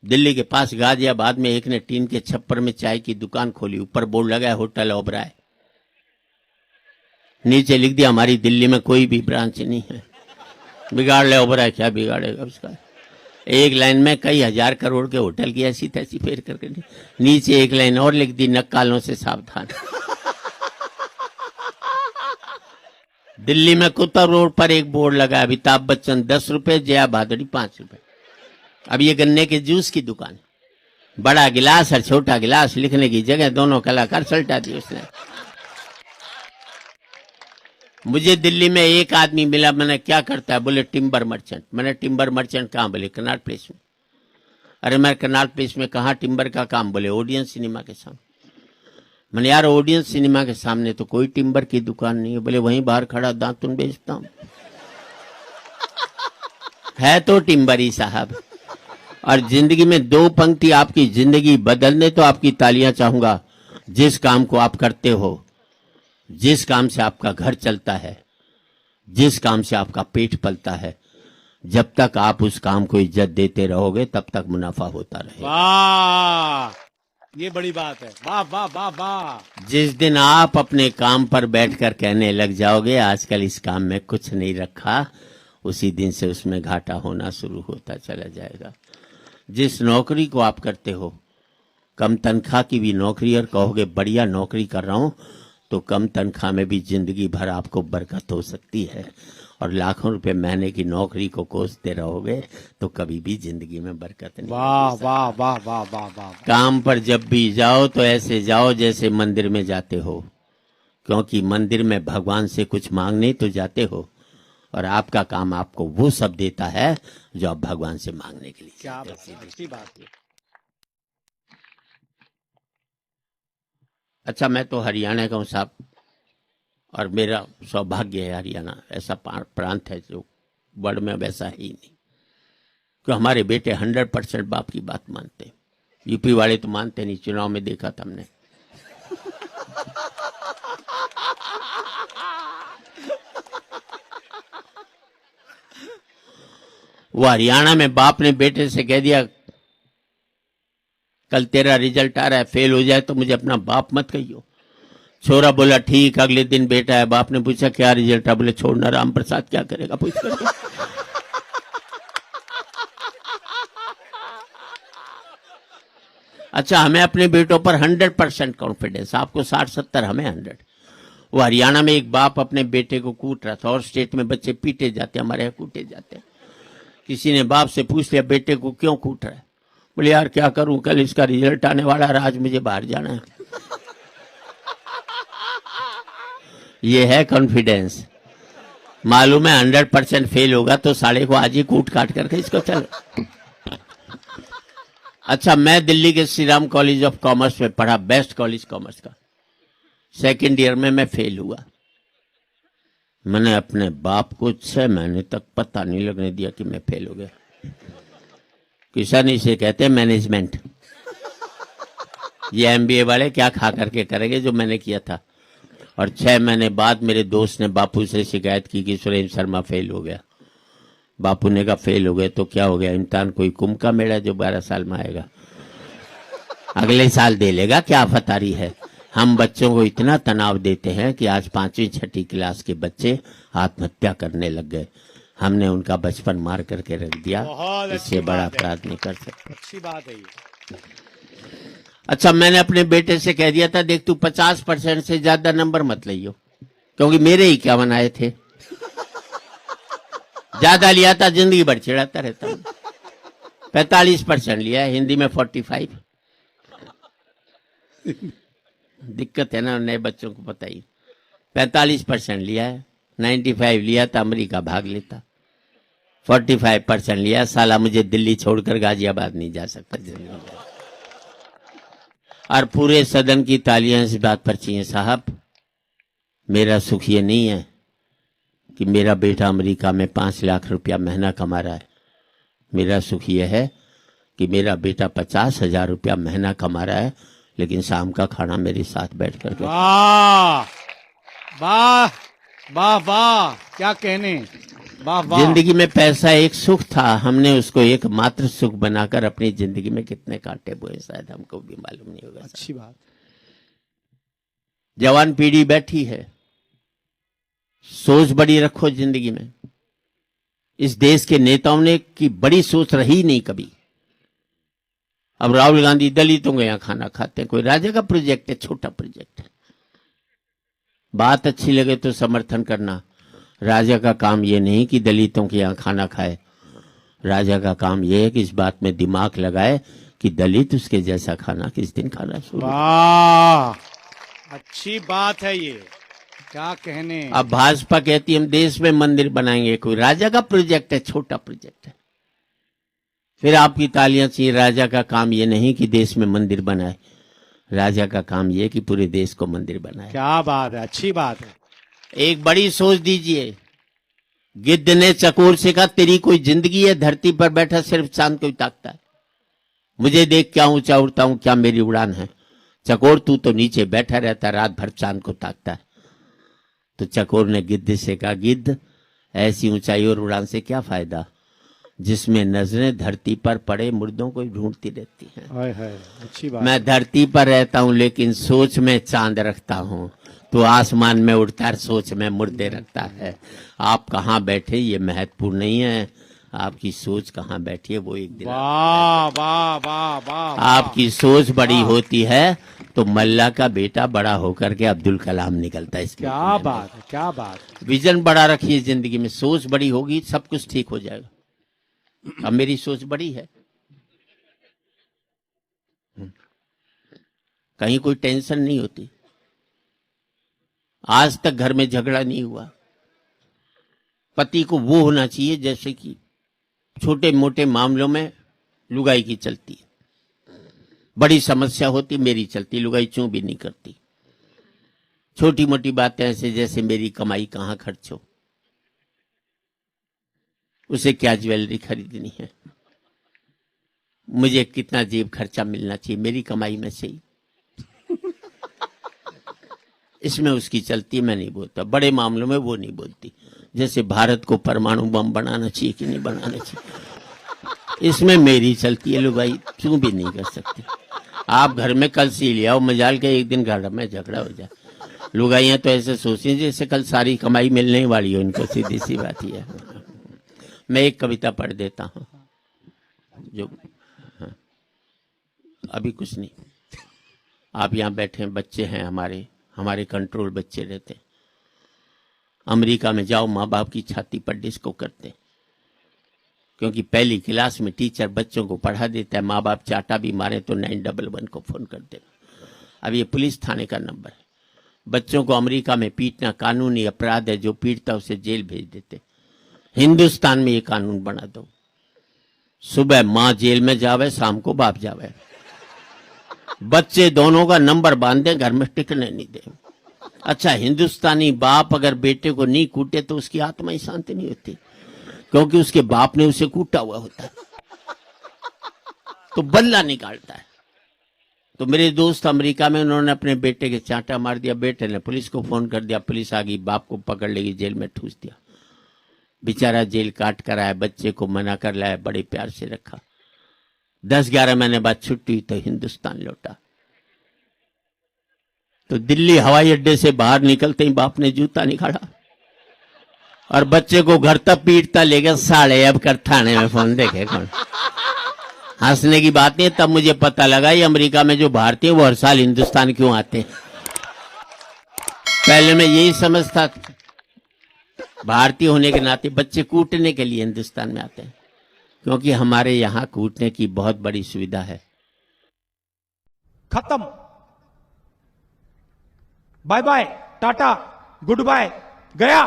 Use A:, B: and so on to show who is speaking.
A: दिल्ली के पास गाजियाबाद में एक ने टीन के छप्पर में चाय की दुकान खोली। ऊपर बोर्ड लगा है होटल ओबराय, नीचे लिख दिया हमारी दिल्ली में कोई भी ब्रांच नहीं है। बिगाड़ ले ओबराय, क्या बिगाड़ेगा उसका। एक लाइन में कई हजार करोड़ के होटल की ऐसी तैसी फेर करके नीचे एक लाइन और लिख दी, नक्कालों से सावधान। दिल्ली में कुत्ता रोड पर एक बोर्ड लगा, अमिताभ बच्चन 10 रुपए, जया भादुड़ी 5 रुपए। अब ये गन्ने के जूस की दुकान, बड़ा गिलास और छोटा गिलास, लिखने की जगह दोनों कलाकार सल्टा दी उसने। मुझे दिल्ली में एक आदमी मिला, मैंने क्या करता है, बोले टिम्बर मर्चेंट। मैंने टिम्बर मर्चेंट कहाँ, बोले कनाट प्लेस में। अरे मैं कनाट प्लेस में कहाँ टिम्बर का काम, बोले ओडियन सिनेमा के सामने। मैंने यार ओडियन सिनेमा के सामने तो कोई टिम्बर की दुकान नहीं है। बोले वहीं बाहर खड़ा दातुन बेचता हूं। है तो टिम्बर ही साहब। और जिंदगी में 2 पंक्ति आपकी जिंदगी बदल दे तो आपकी तालियां चाहूंगा। जिस काम को आप करते हो, जिस काम से आपका घर चलता है, जिस काम से आपका पेट पलता है, जब तक आप उस काम को इज्जत देते रहोगे तब तक मुनाफा होता रहेगा।
B: वाह, ये बड़ी बात है। वाह वाह वाह वाह।
A: जिस दिन आप अपने काम पर बैठकर कहने लग जाओगे आजकल इस काम में कुछ नहीं रखा, उसी दिन से उसमें घाटा होना शुरू होता चला जाएगा। जिस नौकरी को आप करते हो, कम तनख्वाह की भी नौकरी, और कहोगे बढ़िया नौकरी कर रहा हूं, तो कम तनख्वाह में भी जिंदगी भर आपको बरकत हो सकती है। और लाखों रुपए महीने की नौकरी को कोसते रहोगे तो कभी भी जिंदगी में बरकत नहीं।
B: वाह वाह वाह वाह वाह वाह।
A: काम पर जब भी जाओ तो ऐसे जाओ जैसे मंदिर में जाते हो, क्योंकि मंदिर में भगवान से कुछ मांगने तो जाते हो, और आपका काम आपको वो सब देता है जो आप भगवान से मांगने के लिए।
B: क्या अच्छी बात है।
A: अच्छा, मैं तो हरियाणा का हूँ साहब, और मेरा सौभाग्य है। हरियाणा ऐसा प्रांत है जो वर्ल्ड में वैसा ही नहीं, कि हमारे बेटे 100% बाप की बात मानते हैं। यूपी वाले तो मानते नहीं, चुनाव में देखा था हमने। वो हरियाणा में बाप ने बेटे से कह दिया कल तेरा रिजल्ट आ रहा है, फेल हो जाए तो मुझे अपना बाप मत कहियो। छोरा बोला ठीक। अगले दिन बेटा है, बाप ने पूछा क्या रिजल्ट है, बोले छोड़ना राम प्रसाद क्या करेगा पूछ कर। अच्छा, हमें अपने बेटों पर 100% कॉन्फिडेंस, आपको 60-70, हमें 100। वो हरियाणा में एक बाप अपने बेटे को कूट रहा था, और स्टेट में बच्चे पीटे जाते, हमारे यहाँ कूटे जाते। किसी ने बाप से पूछ लिया बेटे को क्यों कूट रहा है, बोले यार क्या करूं, कल इसका रिजल्ट आने वाला है, आज मुझे बाहर जाना है। ये है कॉन्फिडेंस। मालूम है 100% फेल होगा तो साले को आज ही कूट काट करके इसको चलो। अच्छा, मैं दिल्ली के Shri Ram college of commerce में पढ़ा, बेस्ट कॉलेज कॉमर्स का। 2nd ईयर में मैं फेल हुआ। मैंने अपने बाप को 6 महीने तक पता नहीं लगने दिया कि मैं फेल हो गया। किसान इसे कहते हैं मैनेजमेंट। ये MBA वाले क्या खा करके करेंगे जो मैंने किया था। और 6 महीने बाद मेरे दोस्त ने बापू से शिकायत की कि सुरेंद्र शर्मा फेल हो गया। बापू ने कहा फेल हो गए तो क्या हो गया, इम्तिहान कोई कुंभ का मेला जो 12 साल में आएगा, अगले साल दे लेगा, क्या फतारी है। हम बच्चों को इतना तनाव देते हैं कि आज 5वीं 6ठी क्लास के बच्चे आत्महत्या करने लग गए। हमने उनका बचपन मार करके रख दिया, इससे बड़ा अपराध नहीं कर सकते।
B: अच्छी बात है ये।
A: अच्छा, मैंने अपने बेटे से कह दिया था देख तू 50% से ज्यादा नंबर मत लियो, क्योंकि मेरे ही 51 आए थे। ज्यादा लिया था जिंदगी भर चिढ़ाता रहता हूं। 45% लिया है, हिंदी में 45। दिक्कत है ना, नए बच्चों को पता ही। 45% लिया है, 95 लिया था अमेरिका भाग लेता। 45% लिया, साला मुझे दिल्ली छोड़कर गाजियाबाद नहीं जा सकता। और पूरे सदन की तालियां इस बात पर चाहिए साहब, मेरा सुख ये नहीं है कि मेरा बेटा अमेरिका में 5 लाख रुपया महीना कमा रहा है। मेरा सुख ये है कि मेरा बेटा 50,000 रुपया महीना कमा रहा है, लेकिन शाम का खाना मेरे साथ बैठ कर।
B: वाह वाह वाह वाह, क्या कहने। वाह वाह।
A: जिंदगी में पैसा एक सुख था, हमने उसको एक मात्र सुख बनाकर अपनी जिंदगी में कितने कांटे बोए शायद हमको भी मालूम नहीं होगा।
B: अच्छी बात।
A: जवान पीढ़ी बैठी है, सोच बड़ी रखो जिंदगी में। इस देश के नेताओं ने की बड़ी सोच रही नहीं कभी। अब राहुल गांधी दलितों के यहां खाना खाते हैं, कोई राजा का प्रोजेक्ट है, छोटा प्रोजेक्ट है। बात अच्छी लगे तो समर्थन करना। राजा का काम यह नहीं कि दलितों के यहां खाना खाए, राजा का काम यह है कि इस बात में दिमाग लगाए कि दलित उसके जैसा खाना किस दिन खाना शुरू।
B: वाह, अच्छी बात है ये, क्या कहने।
A: अब भाजपा कहती हम देश में मंदिर बनाएंगे, कोई राजा का प्रोजेक्ट है, छोटा प्रोजेक्ट है। फिर आपकी तालियां चाहिए। राजा का काम ये नहीं कि देश में मंदिर बनाए, राजा का काम ये कि पूरे देश को मंदिर बनाए।
B: क्या बात है, अच्छी बात है।
A: एक बड़ी सोच दीजिए। गिद्ध ने चकोर से कहा तेरी कोई जिंदगी है, धरती पर बैठा सिर्फ चांद को ही ताकता है, मुझे देख क्या ऊंचा उड़ता हूं, क्या मेरी उड़ान है। चकोर तू तो नीचे बैठा रहता, रात भर चांद को ताकता है। तो चकोर ने गिद्ध से कहा गिद्ध ऐसी ऊंचाई और उड़ान से क्या फायदा, जिसमें नजरें धरती पर पड़े मुर्दों को ढूंढती रहती हैं।
B: हाय हाय, अच्छी बात।
A: मैं धरती पर रहता हूं लेकिन सोच में चांद रखता हूं, तो आसमान में उड़ता है, सोच में मुर्दे रखता है। आप कहां बैठे ये महत्वपूर्ण नहीं है, आपकी सोच कहां बैठी है वो एक दिन।
B: वाह वाह वाह वाह।
A: आपकी सोच बड़ी होती है तो मल्ला का बेटा बड़ा होकर के अब्दुल कलाम निकलता है। इसके
B: क्या बात है, क्या बात।
A: विजन बड़ा रखिए जिंदगी में, सोच बड़ी होगी सब कुछ ठीक हो जाएगा। अब मेरी सोच बड़ी है, कहीं कोई टेंशन नहीं होती। आज तक घर में झगड़ा नहीं हुआ। पति को वो होना चाहिए जैसे कि छोटे मोटे मामलों में लुगाई की चलती, बड़ी समस्या होती मेरी चलती, लुगाई चूं भी नहीं करती। छोटी मोटी बातें ऐसे जैसे मेरी कमाई कहां खर्च हो, उसे क्या ज्वेलरी खरीदनी है, मुझे कितना जेब खर्चा मिलना चाहिए मेरी कमाई में से ही, इसमें उसकी चलती। मैं नहीं बोलता। बड़े मामलों में वो नहीं बोलती, जैसे भारत को परमाणु बम बनाना चाहिए कि नहीं बनाना चाहिए, इसमें मेरी चलती है। लुगाई क्यों भी नहीं कर सकती। आप घर में कल सी ले आओ, मजाल के एक दिन घर में झगड़ा हो जाए। लुगाइयां तो ऐसे सोचें जैसे कल सारी कमाई मिलने वाली हो इनको, सीधी सी बात ही है। मैं एक कविता पढ़ देता हूं जो हाँ, अभी कुछ नहीं। आप यहां बैठे हैं, बच्चे हैं हमारे कंट्रोल बच्चे रहते हैं। अमेरिका में जाओ, माँ बाप की छाती पर डिस्को करते, क्योंकि पहली क्लास में टीचर बच्चों को पढ़ा देता है, माँ बाप चाटा भी मारे तो 911 को फोन कर देना। अब ये पुलिस थाने का नंबर है। बच्चों को अमेरिका में पीटना कानूनी अपराध है, जो पीटता उसे जेल भेज देते। हिंदुस्तान में ये कानून बना दो, सुबह माँ जेल में जावे, शाम को बाप जावे, बच्चे दोनों का नंबर बांध दे, घर में टिकने नहीं दे। अच्छा, हिंदुस्तानी बाप अगर बेटे को नहीं कूटे तो उसकी आत्मा ही शांति नहीं होती, क्योंकि उसके बाप ने उसे कूटा हुआ होता है, तो बदला निकालता है। तो मेरे दोस्त अमेरिका में, उन्होंने अपने बेटे के चांटा मार दिया, बेटे ने पुलिस को फोन कर दिया, पुलिस आ गई, बाप को पकड़ लेगी, जेल में ठूस दिया। बेचारा जेल काट कर आया, बच्चे को मना कर लाया, बड़े प्यार से रखा। 10-11 महीने बाद छुट्टी हुई तो हिंदुस्तान लौटा। तो दिल्ली हवाई अड्डे से बाहर निकलते ही बाप ने जूता निकाला और बच्चे को घर तक पीटता ले गया। साले अब कर थाने में फोन देखे कौन। हंसने की बात नहीं, तब मुझे पता लगा ये अमेरिका में जो भारतीय वो हर साल हिंदुस्तान क्यों आते हैं। पहले मैं यही समझता था भारतीय होने के नाते बच्चे कूटने के लिए हिंदुस्तान में आते हैं, क्योंकि हमारे यहां कूटने की बहुत बड़ी सुविधा है।
B: खत्म, bye bye, ta-ta, goodbye, गया।